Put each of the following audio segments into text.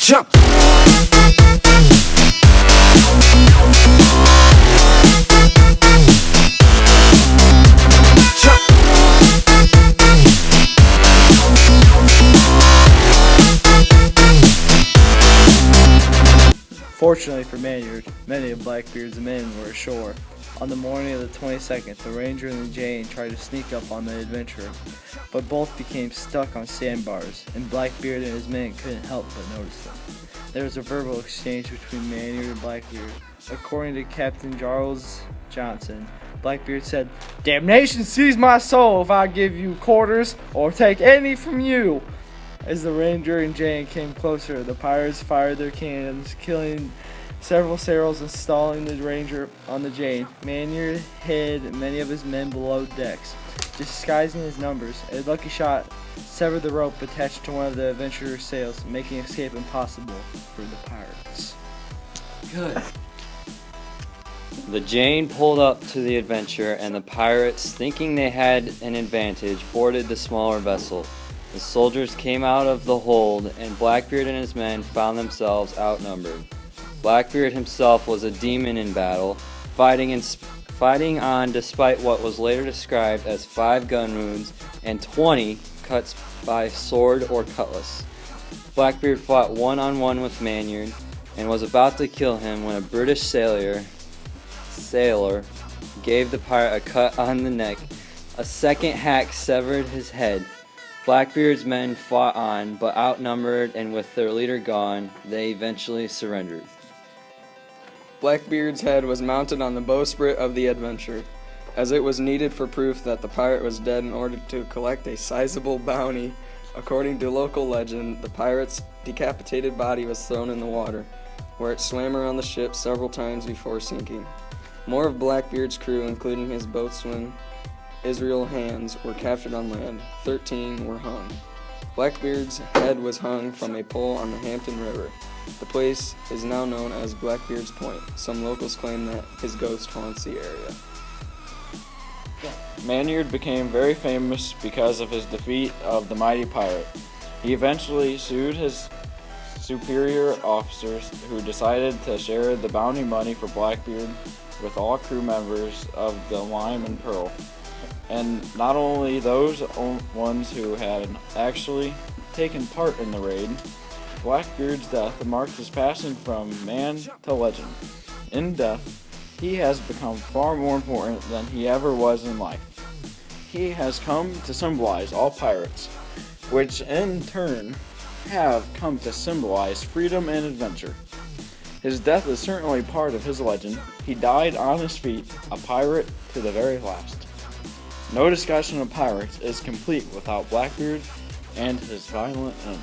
Jump. Fortunately for Maynard, many of Blackbeard's men were ashore. On the morning of the 22nd, the Ranger and the Jane tried to sneak up on the adventurer, but both became stuck on sandbars, and Blackbeard and his men couldn't help but notice them. There was a verbal exchange between Maynard and Blackbeard. According to Captain Charles Johnson, Blackbeard said, "Damnation seize my soul if I give you quarters or take any from you." As the Ranger and Jane came closer, the pirates fired their cannons, killing several sailors and stalling the Ranger on the Jane. Maynard hid many of his men below decks, disguising his numbers. A lucky shot severed the rope attached to one of the adventurer's sails, making escape impossible for the pirates. Good. The Jane pulled up to the Adventure, and the pirates, thinking they had an advantage, boarded the smaller vessel. The soldiers came out of the hold, and Blackbeard and his men found themselves outnumbered. Blackbeard himself was a demon in battle, fighting on despite what was later described as 5 gun wounds and 20 cuts by sword or cutlass. Blackbeard fought one-on-one with Maynard and was about to kill him when a British sailor gave the pirate a cut on the neck. A second hack severed his head. Blackbeard's men fought on, but outnumbered and with their leader gone, they eventually surrendered. Blackbeard's head was mounted on the bowsprit of the Adventure, as it was needed for proof that the pirate was dead in order to collect a sizable bounty. According to local legend, the pirate's decapitated body was thrown in the water, where it swam around the ship several times before sinking. More of Blackbeard's crew, including his boatswain, Israel Hands, were captured on land. 13 were hung. Blackbeard's head was hung from a pole on the Hampton River. The place is now known as Blackbeard's Point. Some locals claim that his ghost haunts the area. Maynard became very famous because of his defeat of the mighty pirate. He eventually sued his superior officers, who decided to share the bounty money for Blackbeard with all crew members of the Lime and Pearl. And not only those ones who had actually taken part in the raid. Blackbeard's death marked his passing from man to legend. In death, he has become far more important than he ever was in life. He has come to symbolize all pirates, which in turn have come to symbolize freedom and adventure. His death is certainly part of his legend. He died on his feet, a pirate to the very last. No discussion of pirates is complete without Blackbeard and his violent end.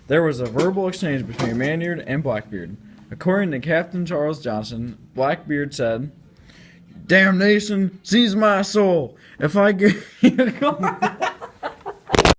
There was a verbal exchange between Maynard and Blackbeard. According to Captain Charles Johnson, Blackbeard said, "Damnation seize my soul if I give you